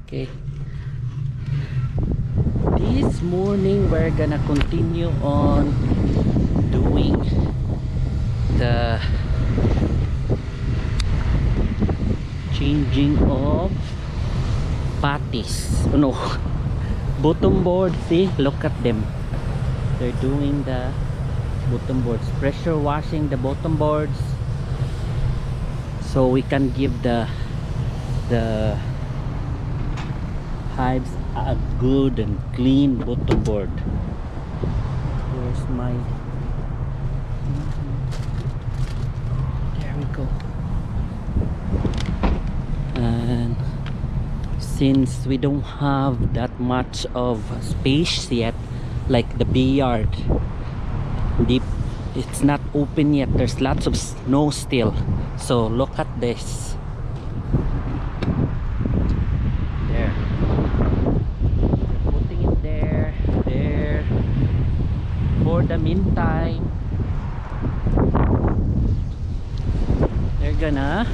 Okay. This morning we're gonna continue on doing the changing of patties. Oh, no, bottom board. See, look at them. They're doing the bottom boards, pressure washing the bottom boards, so we can give the hives a good and clean bottom board. Where's my there we go. And since we don't have that much of space yet, like the bee yard, it's not open yet, there's lots of snow still. So look at this. There, we're putting it there for the meantime. They're gonna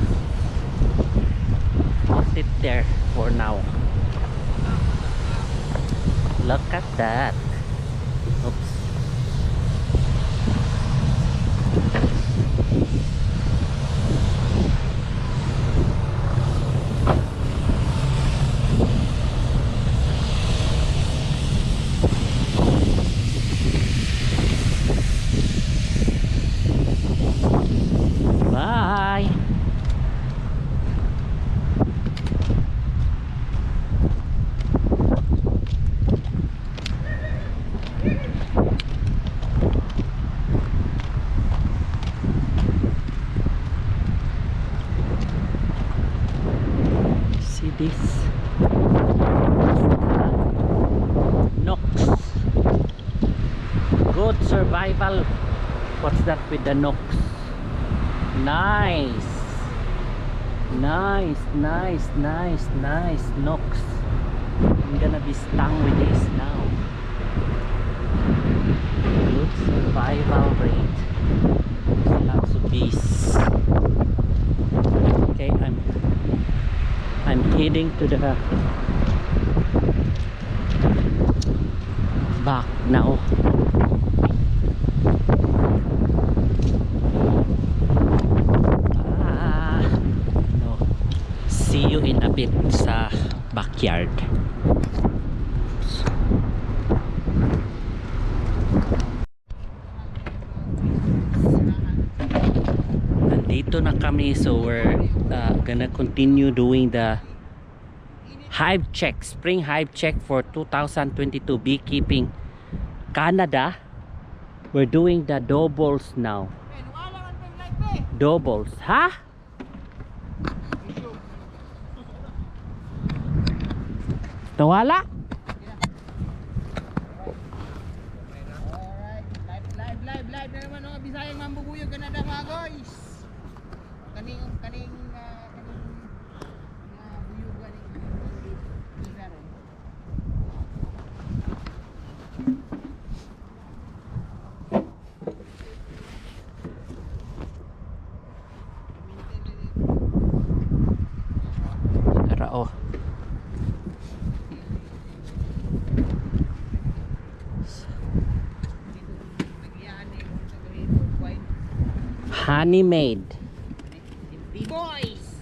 put it there for now. Look at that. Oops. Bye. See this? Knocks. Good survival. What's that with the knocks? Nice. Nice knocks. I'm gonna be stung with this now. Good survival rate. Lots of bees. Okay, I'm heading to the back now. No. See you in a bit sa backyard. Nandito na kami, so we're gonna continue doing the hive check, spring hive check for 2022 Beekeeping Canada. We're doing the doubles now. Doubles, ha? Nawala? Live na naman oh, Bisayang mambubuyog Canada mga guys. Kaning buyugan ni Isa ron. Tara oh. Honey made. Boys.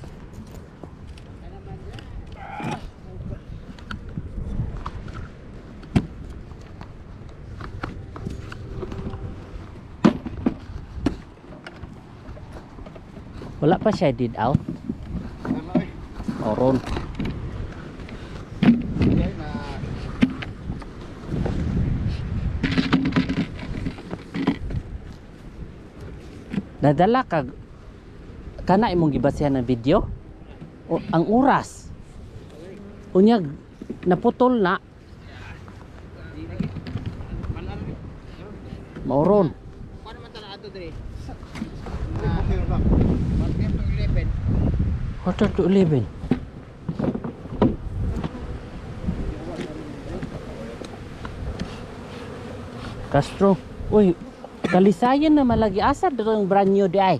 Wala pa siya did out. Oron. Nadala ka kana imong gibasihan ng video o, ang oras unyag naputol na mauron Paano man tala ato dire? 11 quarter to 11 Castro. Uy, kalisayan na malagi asad ang brand new di ay.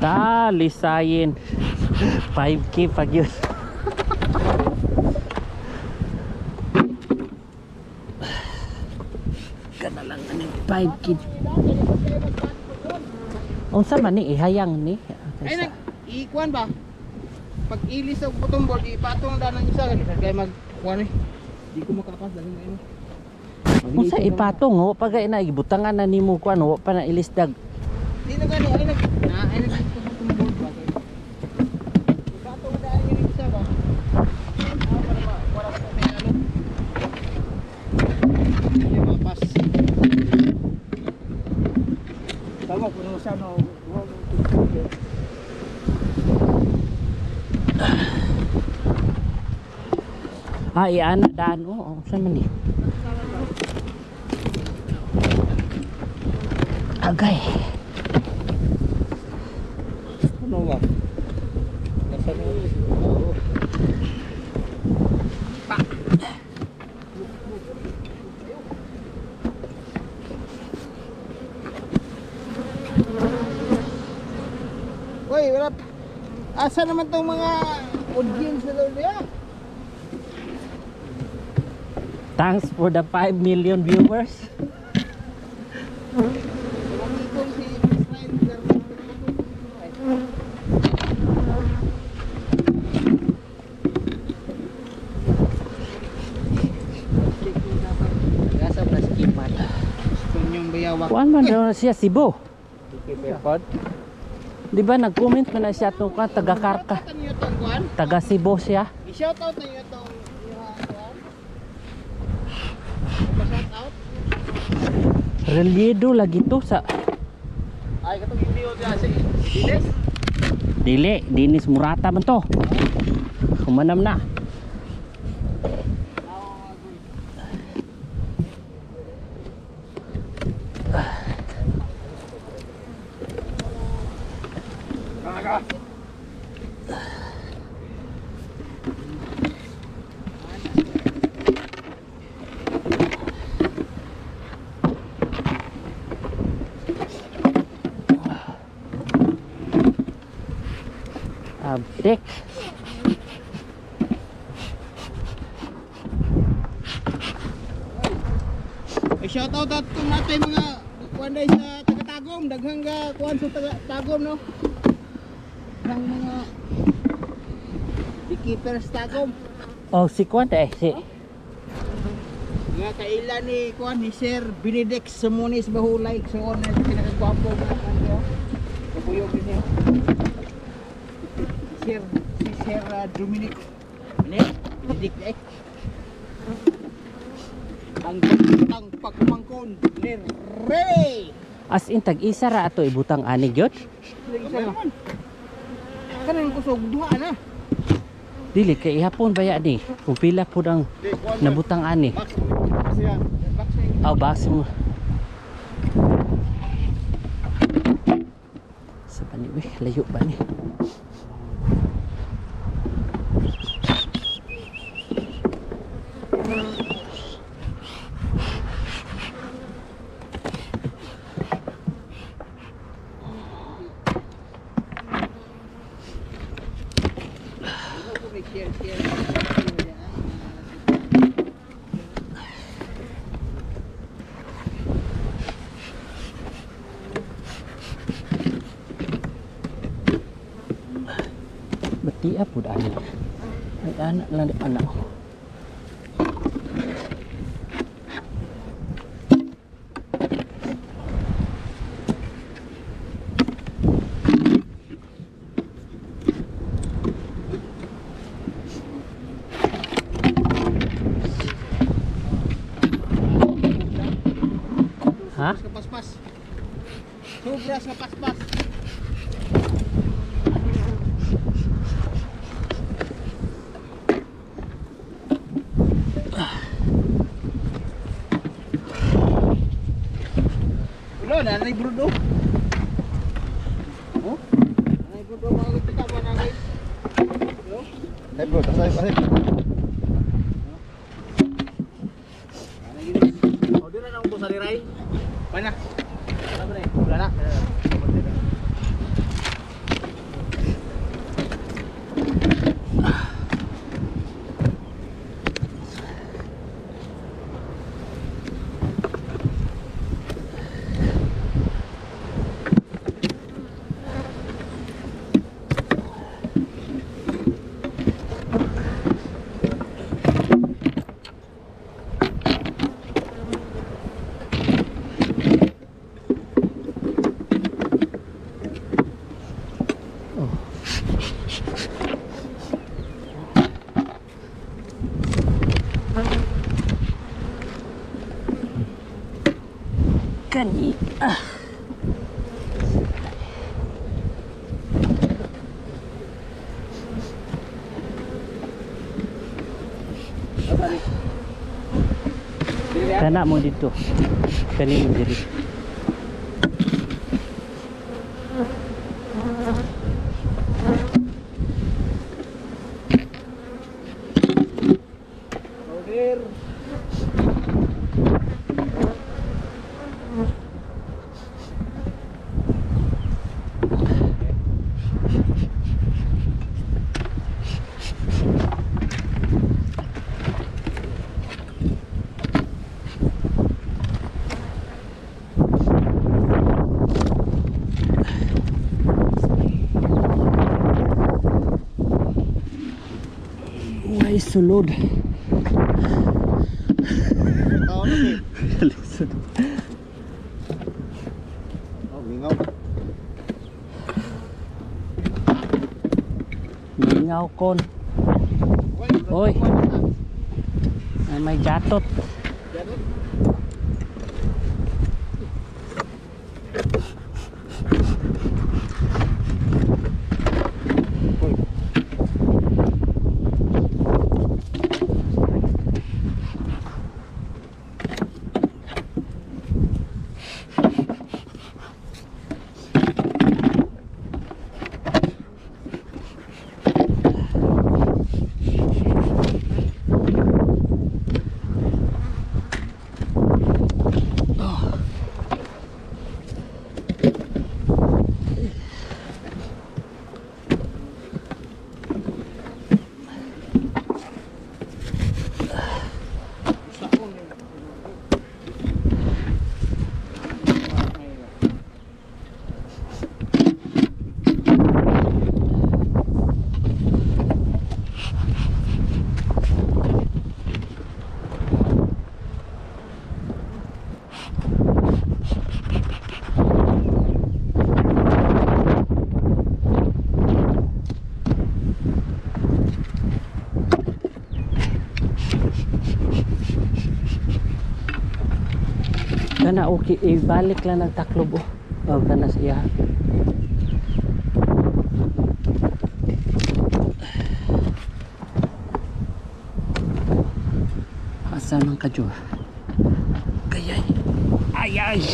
Kalisayin 5K pag yun. Kana lang ang 5K. Unsa man ni ihayang ni? Ay nag ikuan ba? Pag ilis sa butong board, ipatong na ng isa kay mag kuan eh. Di ko makakas dali mo ino. Unsa ipatong ho pag ina ibutangan na nimo kuan ho pa na ilisdag. Di na gani ay nag butong board ba? Ipatong na ang isa ba? Para sa may ano. Hindi mapas. Tama ko no sa no. Ay anak daan oh, saan man ni? Agay. Ano ba? Nasa no. Pa. Hoy, wala. Asa naman tong mga audience na daw niya? Thanks for the 5 million viewers. Kuan man daw siya Cebu. Di ba nag-comment man na siya tong taga Karka. Taga Cebu siya. I-shout out na niyo tong shout out. Reliedo lagi to sa Ay katong video diya si Diles. Dinis Murata man to. Kumanam na. Abdek. I-shout out at kung natin mga kuan day sa taga-tagom, daghang ga kuan sa taga-tagom no. Ang mga beekeepers tagom. Oh si kuan si Nga kailan ni kuan ni Sir Benedict Sumunis Bahulay so on na pinakagwapo mga kanyo. Kabuyog din niya. Si Sir Dominic Benedict ang tang pagmangkon ni Ray. as in tag-isa ra ato ibutang ani gyud. Kanang kusog duha na. Dili kay ihapon baya ni kung pila pud ang nabutang ani. Oh, box mo. Sa pani layo ba ni? Beti apa dah ni? Anak lang di anak. Ha? Pas-pas. Sobras nga pas-pas. Ulo, nanay brudo. Oh? Nanay brudo mga kita ba na guys? Ulo? Nanay brudo, pasay. Oh, di na nang ubo sa liray. Mana? Wala na. Oh. Kani. Kana mo dito. Kani mo diri. Order. May sulod. Tao na eh. Lisod. Oh, mingaw. Mingaw kon. Oy. Ay, may jatot. Kana okay, ibalik lang ng taklob oh. Oh, kana siya. Asa man ka jo? Kayay. Ay ay.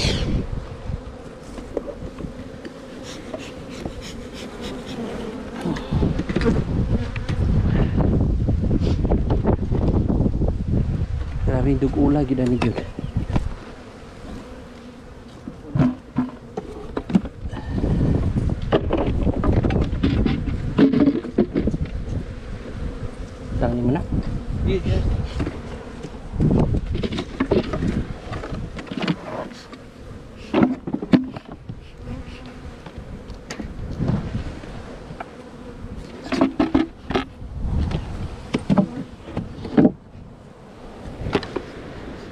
Oh. Grabe dugula gid ani gyud. Tang ni mana? Yes, yes.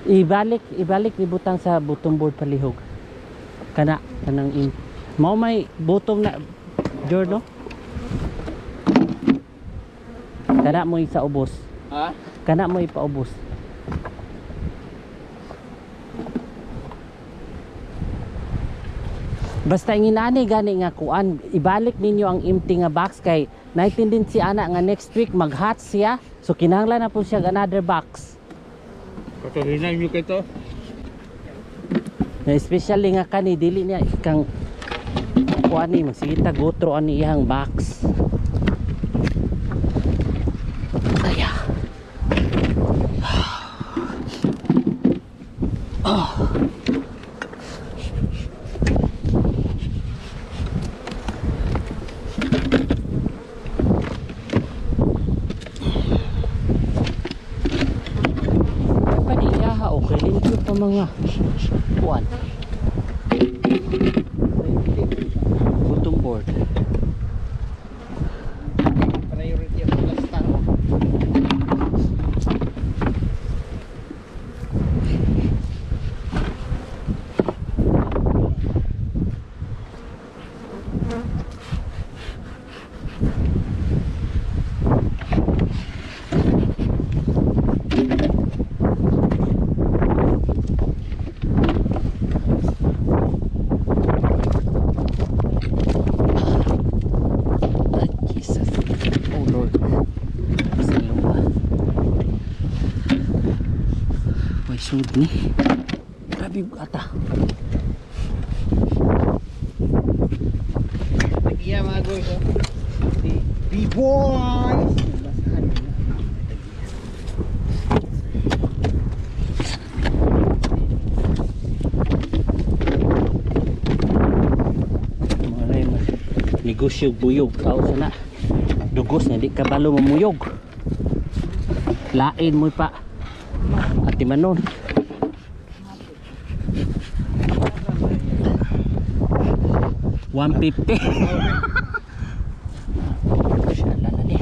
Ibalik ni butang sa bottom board palihog. Kanang in. Mao may bottom na Jordo. Kana mo isa ubos. Ha? Kana mo ipaubos. Basta inginani gani nga kuan, ibalik ninyo ang empty nga box kay naitindin si ana nga next week mag-hatch siya. So kinahanglan na po siya another box. Katulinan nyo kito. Especially nga kani dili niya kang kuan ni magsigita gotro ani iyang box. Kaya. Oh. Okay, limpyo pa mga kuan. Bottom board. Priority ang last tao. Ay, Jesus. Oh Lord. Sa lupa. May sud ni. Grabe ata. Tagiya mga guys, oh. B-boys! Negosyo buyog tao sana dugos na di kabalo mamuyog lain mo pa ati manon 150 siya lala ni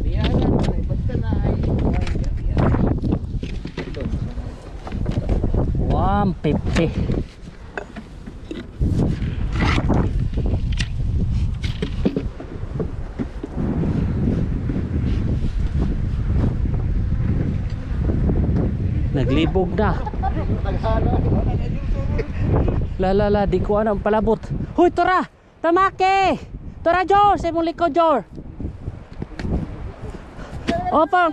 Biyahan na, basta na ay 150 naglibog na la di ko anong palabot huy tora tamake tora Jor sa mong likod Jor opa ang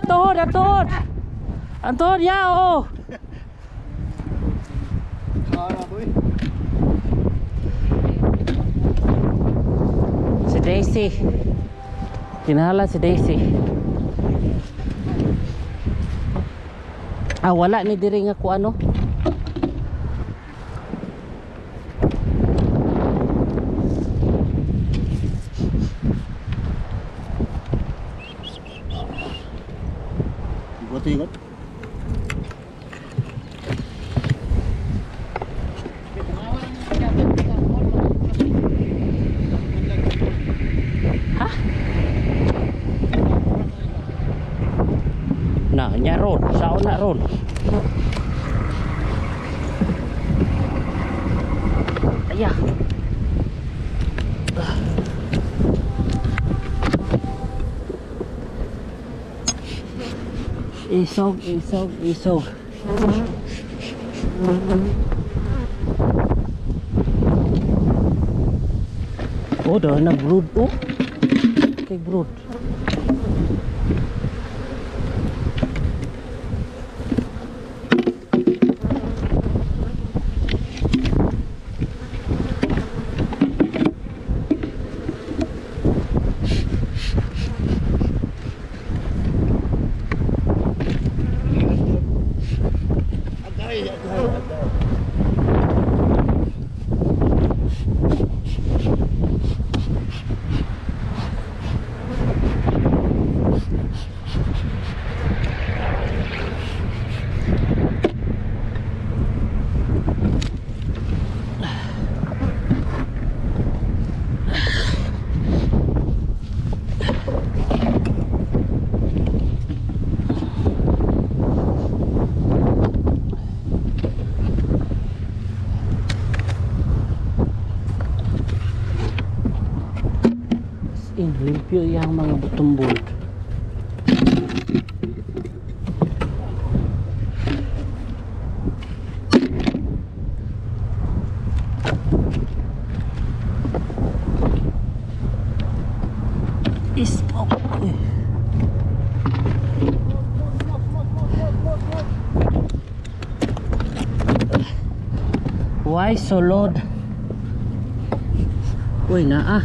tuhod ya oo si Daisy kinahala si Daisy wala ni diri nga ko ano Ingot. ha na nya ron sao na ron aya isog oh dah na brood oh kay brood limpyo yung mga butumbol ispo why so loud uy na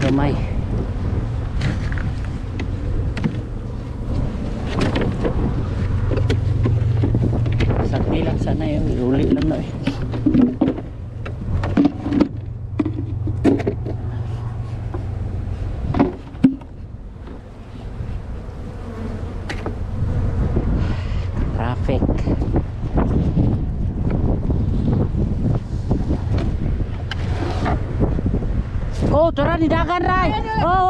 gamay sakti lang sana yung uli lang na traffic oh tora ni dagan ray oh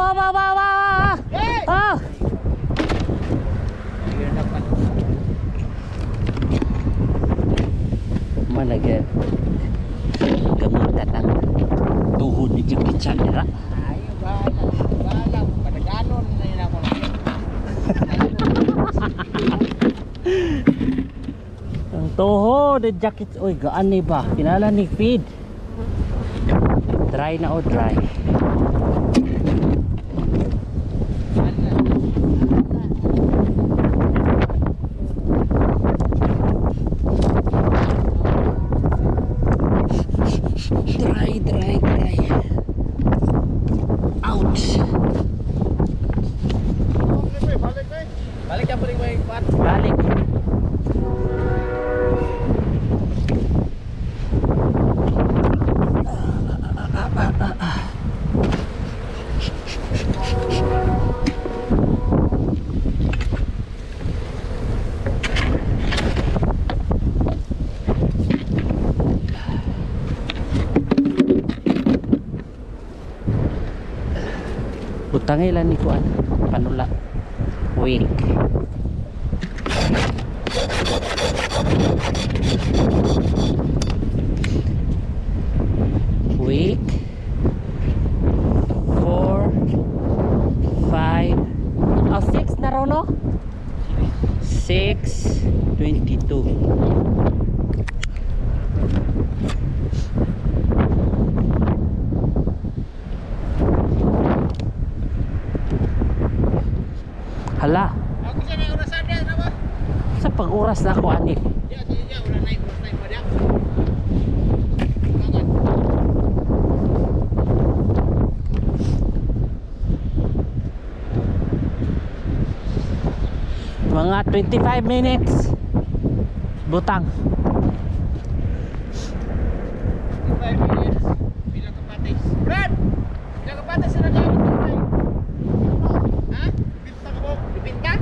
Toho, the jacket. Uy, gaan ni ba? Kinala ni feed. Dry na o dry. Dry. Ouch. Balik ka pa rin mo yung kwat. Balik. Utangay lang ni kuan panula. Week. Week 4 5 oh 6 na raw no 6:22. Hala, Ako siya na orasan niya, na ba? sa pag-oras na ako ani. Diya, wala na yung pa diya. Mga 25 minutes. Butang. 5 minutes. Bilang kapatis. Brad! Bilang kapatis na gamit mo tayo. Ha? Bipin ka mo? Bipin ka?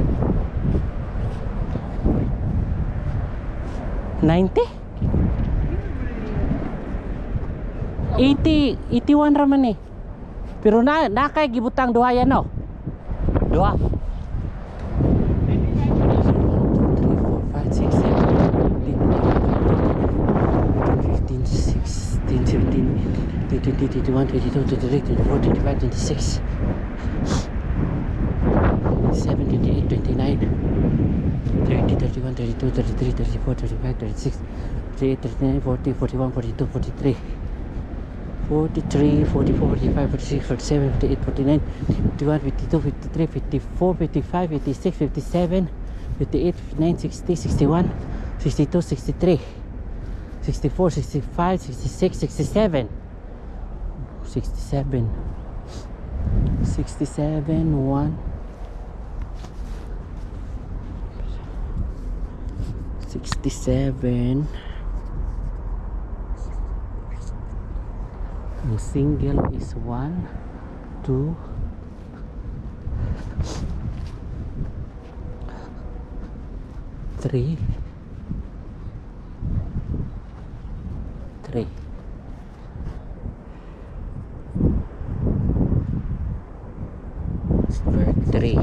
90? 80, 81 raman eh. Pero na kay gibutang duha yan no. Duha. 20, 21, 22, 23, 24, 25, 26, 27, 28, 29, 30, 31, 32, 33, 34, 35, 36, 38, 39, 40, 41, 42, 43, 43, 44, 45, 46, 47, 58, 49, 51, 52, 53, 54, 55, 56, 57, 58, 59, 60, 61, 62, 63, 64, 65, 66, 67, 67, 67, 1, 67. Ang single is 1, 2, 3, 3. Per 3.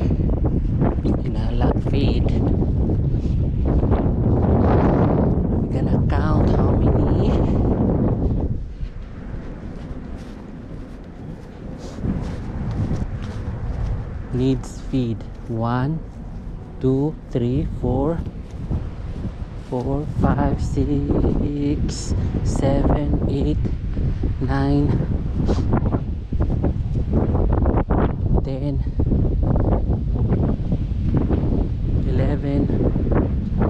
Inala feed. We're gonna count how many. Needs feed. 1, 2, 3, 4, 4, 5, 6, 7, 8, 9, 10, 11,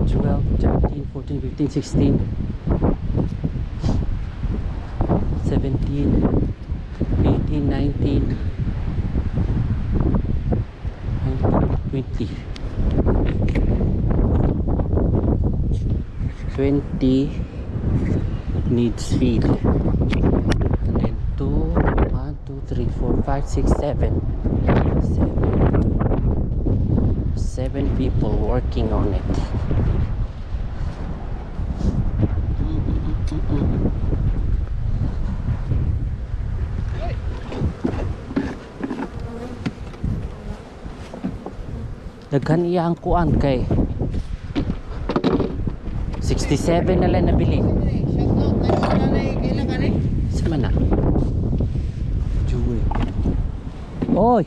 12, 13, 14, 15, 16, 17, 18, 19, 20, 20 needs feed. And then 2, 1, 2, 3, 4, 5, 6, 7. 7 people working on it. Daghan iya ang kuan kay 67 na lang nabili. Shout out na yung nanay kailangan eh. Sa man na? Joel. Oy!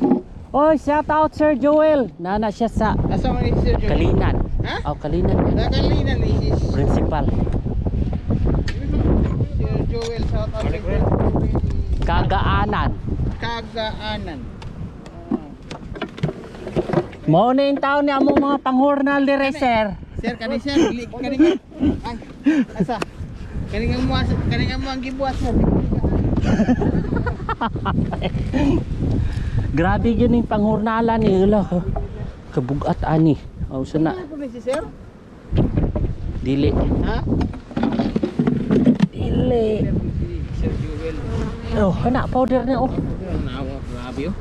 Oy, shout out Sir Joel. Nana siya sa Asa man ni Sir Joel? Kalinan. Ha? Aw kalinan niya. Nagalinan ni is Principal. Sir Joel South Africa. Kagaanan. Kagaanan. Mao na yung taon niya among mga panghurnal dire sir. Sir, kani sir, dili kani nga. Ay, asa? Kani nga mo ang gibuhat sir. Grabe yun yung panghurnalan ni Ula. Kabugat ani. Aw sana. Ano po si sir? Dili. Ha? Dili. Sir Joel. Oh, ana powder na oh. Nawa, grabe oh.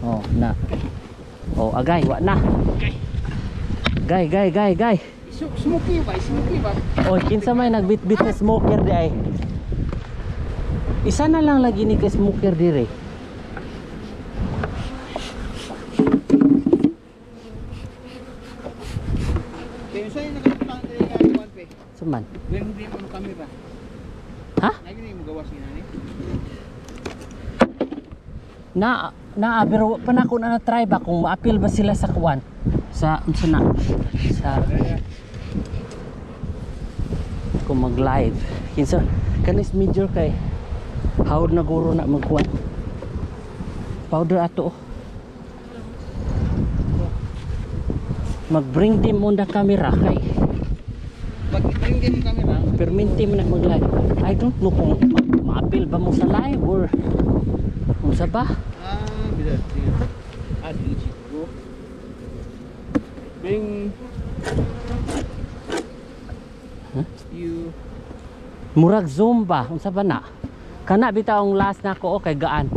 Oh, na. Oh, agay, wa na. Gay. Smoky ba? Oh, kinsa may nagbitbit sa smoker di ay. Isa na lang lagi ni ka smoker dire. Kaya sa'yo nakaputang tayo nga yung one pe. Suman. Meron din mo kamera. Ha? Lagi na yung magawas niya ni. Na pero pa na ko na try ba kung ma-appeal ba sila sa kuwan sa unsa na sa kung mag live kinsa kanis major kay hawd na guro na magkuwan powder ato mag bring them on the camera kay Pag i-bring din yung camera. perminti mo na mag live. I don't know kung ma-appeal ba mo sa live or unsa ba. Bisa. Dili siguro. Bring Huh? you Murag Zoom ba? Unsa ba na? Kana bitaw ang last na ko kay gaan.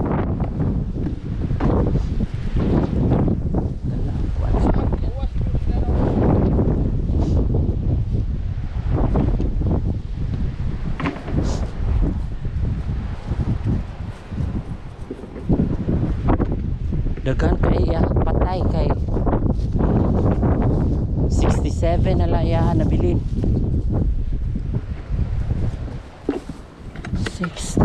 Dagan kay iya patay kay 67 na lang iya nabilin. 67.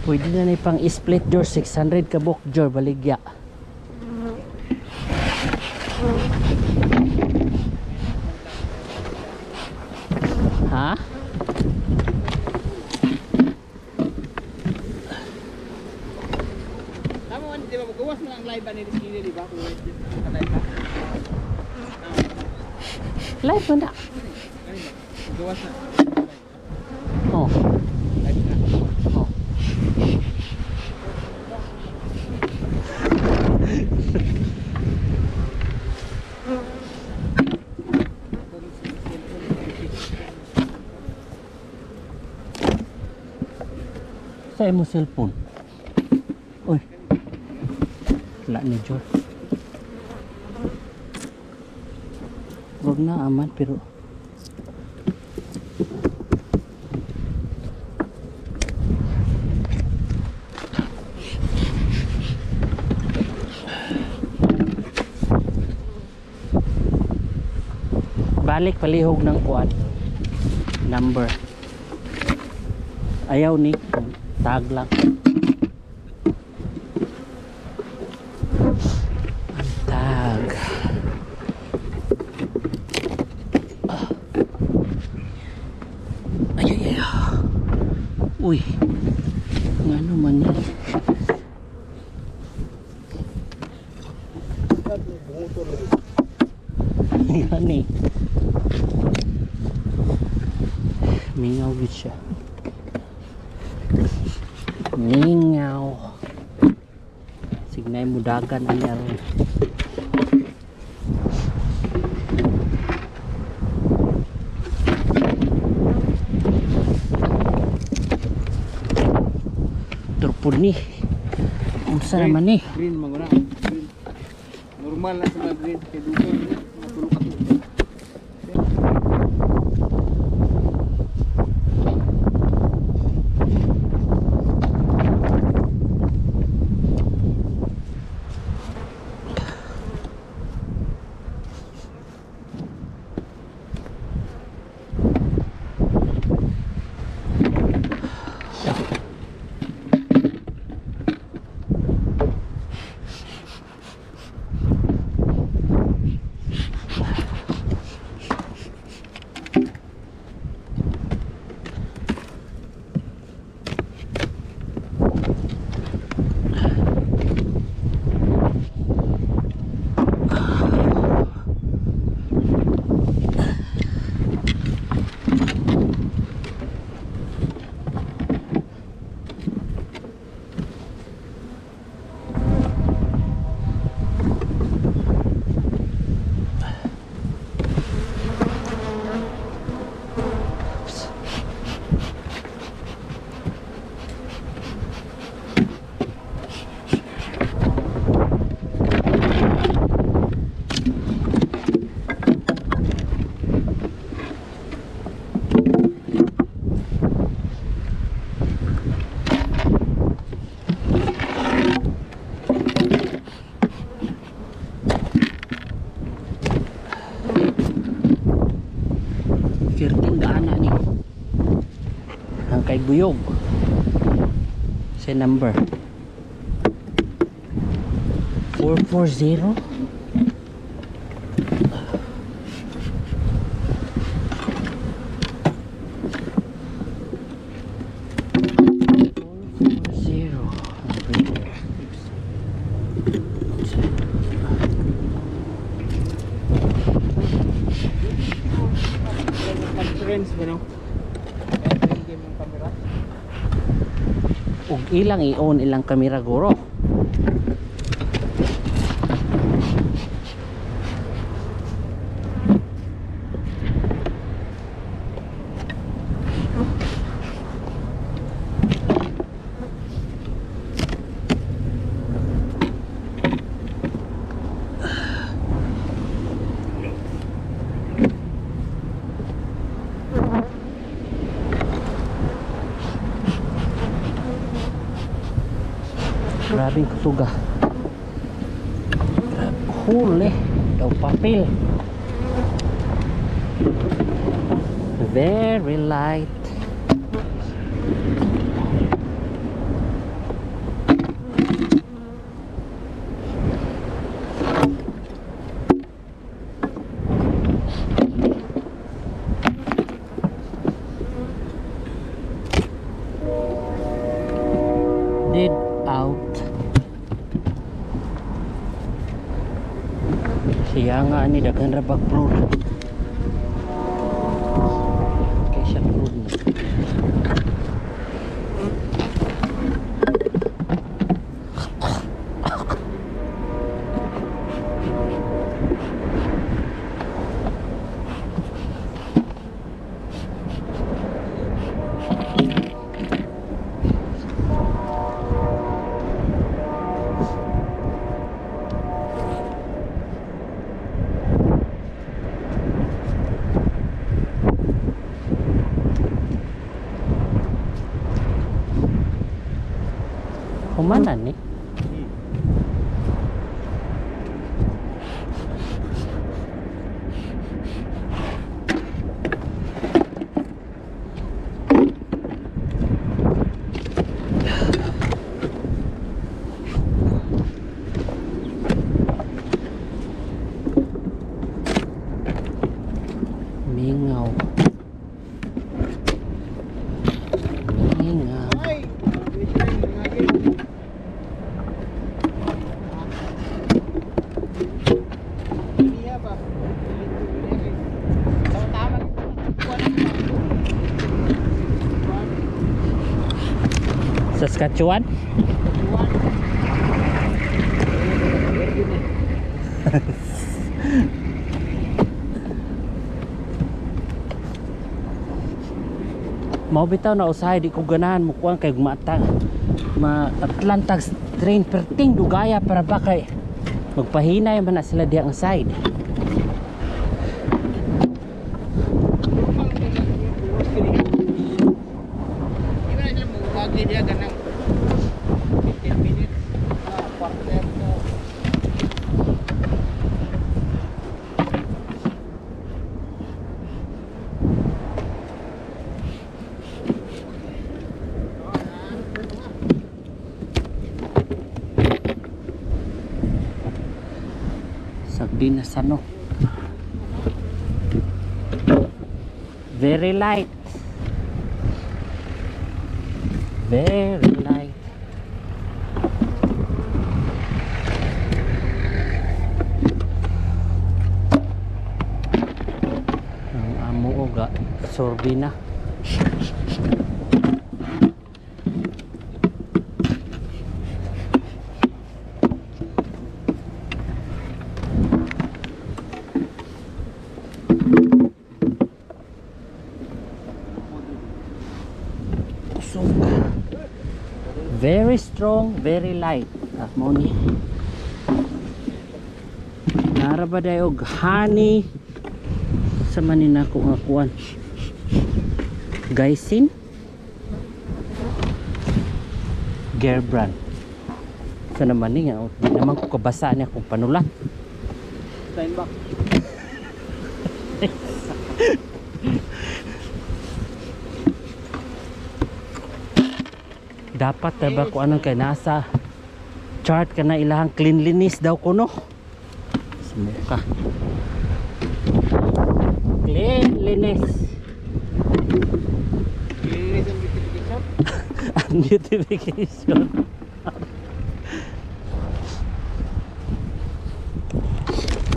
Pwede na pang split door 600 kabok door baligya. Ha? tama di ba magawas mo ang live ni Rizky di ba? Kung live ka. Live mo na. Magawas na. Oh. Live na. Oh. Sa imo cellphone. Uy. Wala ni Jor. Wag na aman pero balik palihog ng kuan number ayaw ni tag lang ang tag ay uy ngano man ni yan eh mingaw gid siya mingaw signay mudagan niya ron turpod ni unsa naman ni Green manguna. Green. Normal na sa mga green kay dugon matulog ka to. buyog. Sa number 440. Friends ba no? Kaya game ng camera. Ug ilang i-on ilang kamera guro. Grabing kutuga. Huli daw papel. Very light. Dead out. Siya nga ni daghan ra bag brood. Kay siya brood na. Kumanan ni. Mingaw. Mingaw. Ay! Mga game. Iya ba? Tama. Saskatchewan? Mao bitaw na usahay di ko ganahan mo kuan kay matang ma-Atlantag train perting dugaya para ba kay magpahinay man na sila diya ang side. Sabi na sa no. Very light. Very light. Ang amo oga sorbi na. Very strong, very light. Mo ni. Nara ba dayo og honey sa manin ako nga kuan. Gaisin. Gerbrand. Sa naman ni nga di naman ko kabasa niya kung panulat. Steinbach. dapat ba kung anong kay nasa chart ka na ilahang cleanliness daw kuno. Sumuka. Cleanliness. Cleanliness and beautification. Ang beautification.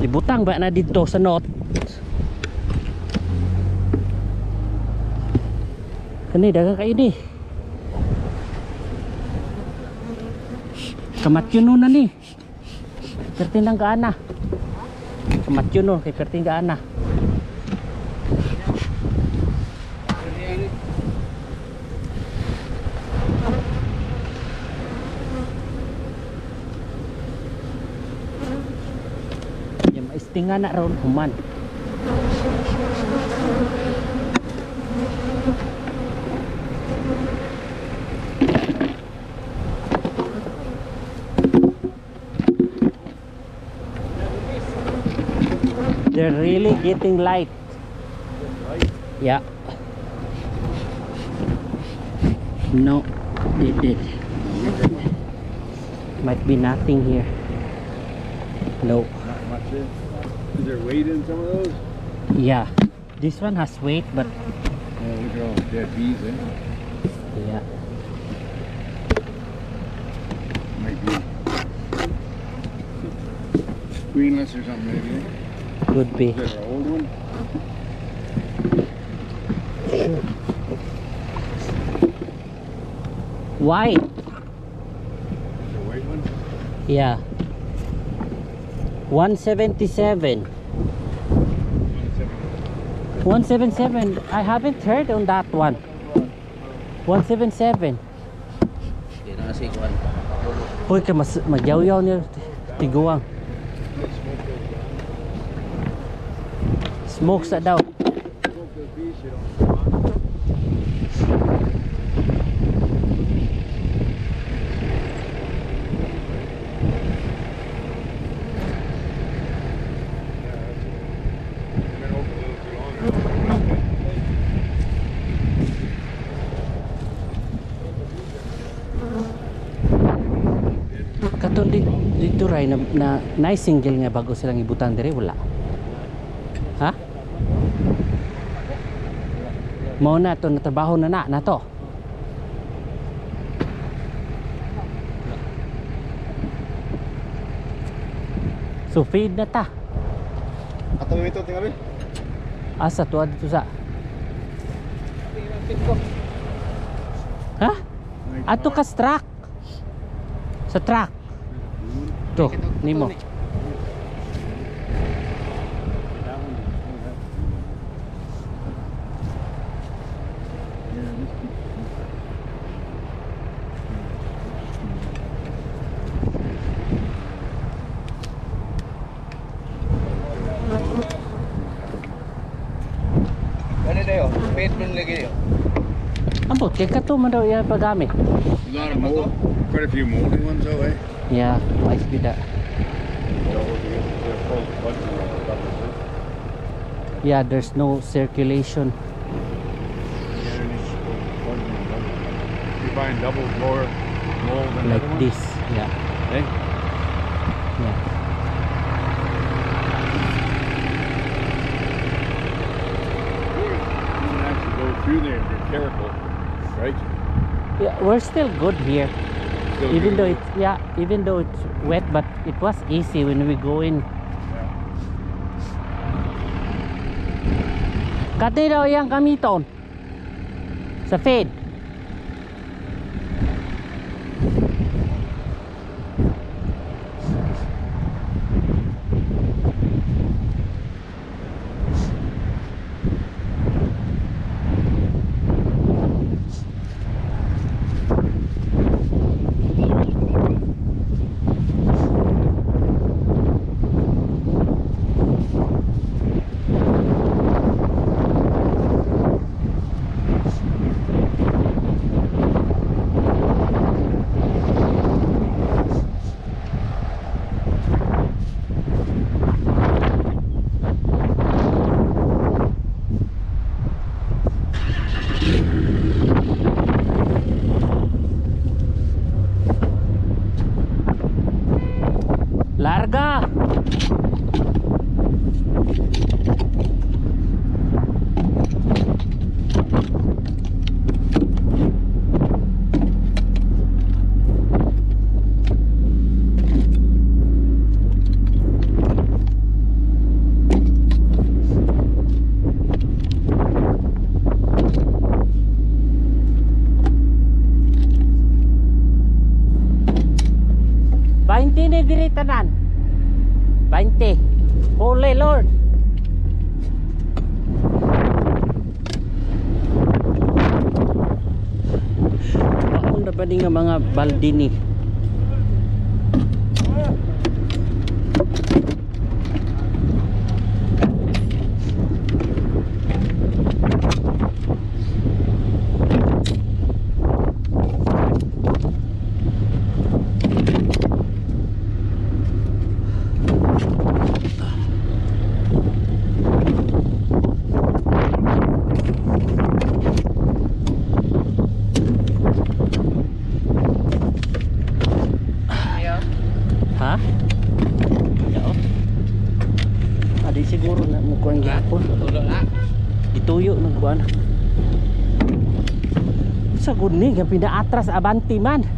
Ibutang ba na dito sa note? Kani dagang kayo ni. Kamatyon na ni. Pertin lang gaana. Kamatyon no kay pertin gaana. Yung maistingan na ron human. They're really getting light. Yeah. No, it did. Might be nothing here. No. Not much in. Is there weight in some of those? Yeah. This one has weight, but Yeah, look at all the dead bees, eh? yeah. Might be queenless or something, maybe. Eh? Could be. Is that our old one? White. The white one? Yeah. 177. 177. I haven't heard on that one. 177. Hindi na kasi kuhan. Hoy ka magyaw-yaw niya tiguang. Smoke sa daw. Smoke those bees, you don't. Katon dito ray na nice single nga bago silang ibutan dire wala. Ha? Mao na to natrabaho na to. So feed na ta. Ato mo ito, tingnan rin. Asa to dito sa. Ha? Ato ka truck. Sa truck. To, nimo. Ano dayo? Paid mo lagi dayo. Ambot kay kato man daw iya pagamit. A lot of mold, quite a few moldy ones though, eh? Yeah, might be that. Yeah, there's no circulation. You find double more mold than Like other ones? this. Yeah. Eh? Yeah. You can actually go through there if you're careful, right? Yeah, we're still good here. Still Even good. though it's even though it's wet, but it was easy when we go in. Kati daw yang kamiton sa feed. Larga! Ni diri tanan 20 Holy Lord. Baon na ba ni nga mga baldi ni? Ha? Yao. Adi siguro na mo kuan gyapon. Tulo na. Ituyo ng kuan. Sa gud ni nga pinaatras abanti man.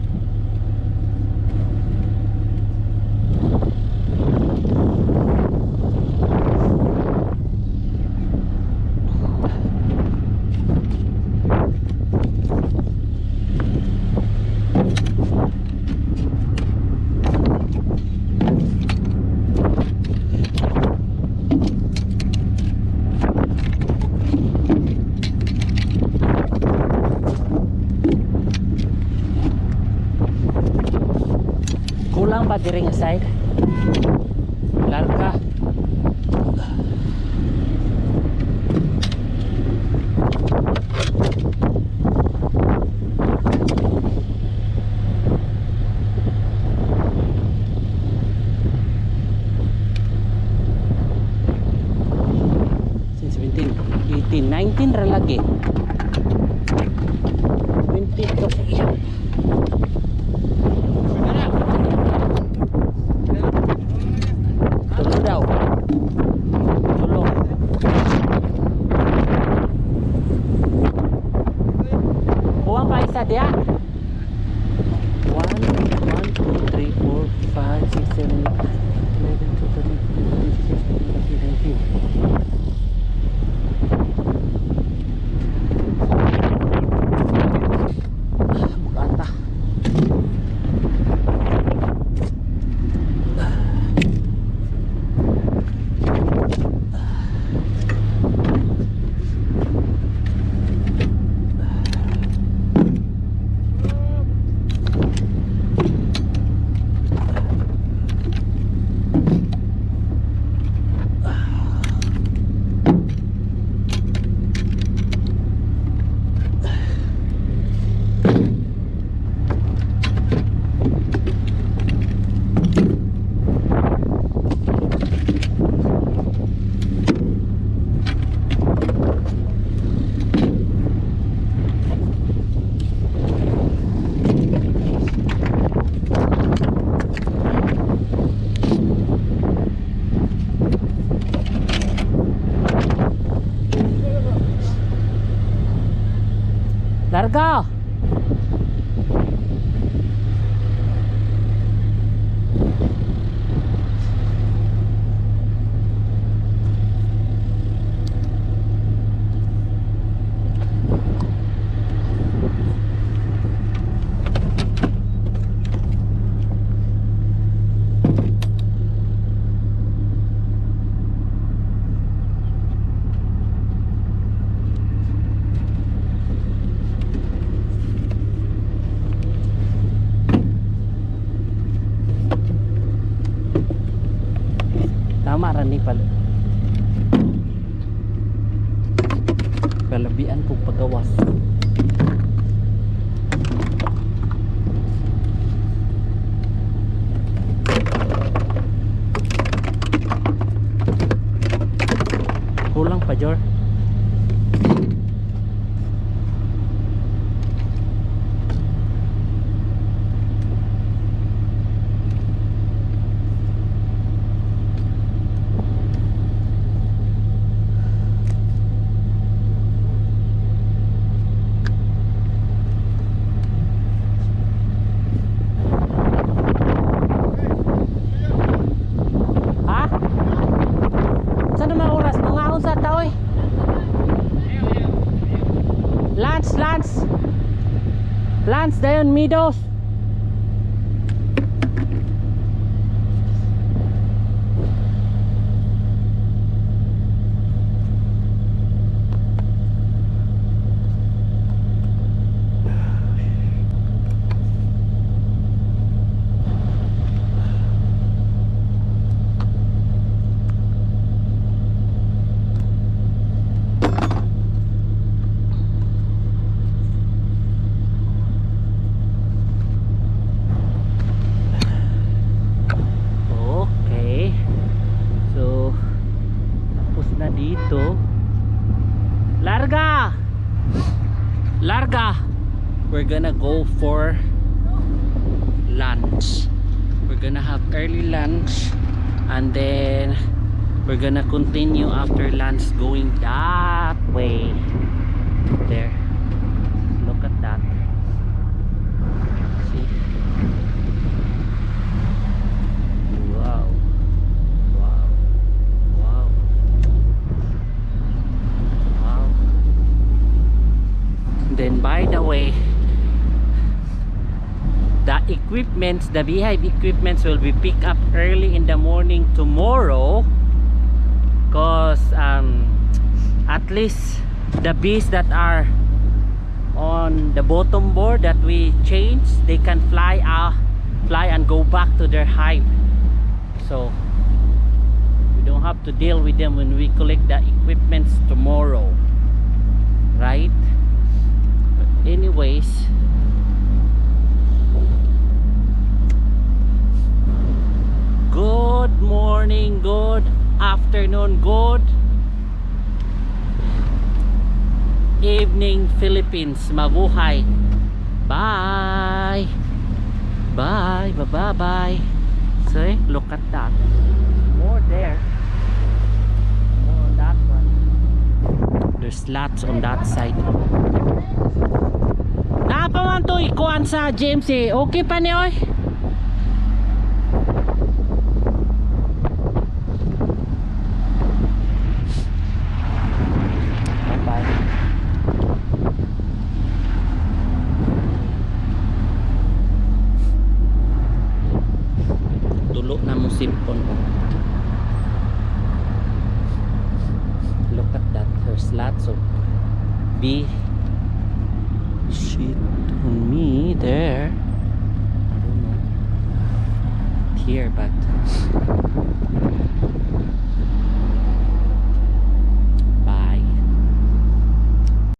Kulang ba diri nga side? Larga. Since 17, 18, 19 ra lagi. 20 to. Tulo daw. Tulo. Kuha pa isa diya. 1, 2, 3, 4, 5, 6, 7, 8, 11, 12, 13, 14, 15, 16, 17, 18, 19. Bukata. Larga. Tama ra ni palabian kong pagawas. Kulang pa Jor. Meadows. Okay. So, tapos na dito. Larga! Larga! We're gonna go for lunch. We're gonna have early lunch and then we're gonna continue after lunch going that way. There. Look at that. See? Wow. Wow. Wow. Wow. Then by the way, the equipments, the beehive equipments will be picked up early in the morning tomorrow, because at least the bees that are on the bottom board that we changed, they can fly and go back to their hive, so we don't have to deal with them when we collect the equipments tomorrow, right? But anyways, good morning, good afternoon, good evening Philippines. Mabuhay. Bye. Bye. Bye bye bye. See, look at that. More there. More on that one. There's lots on that side. Napaman to ikuan sa James eh. Okay pa ni oy. Sipon. Look at that. There's lots of bee shit on me there. I don't know here, but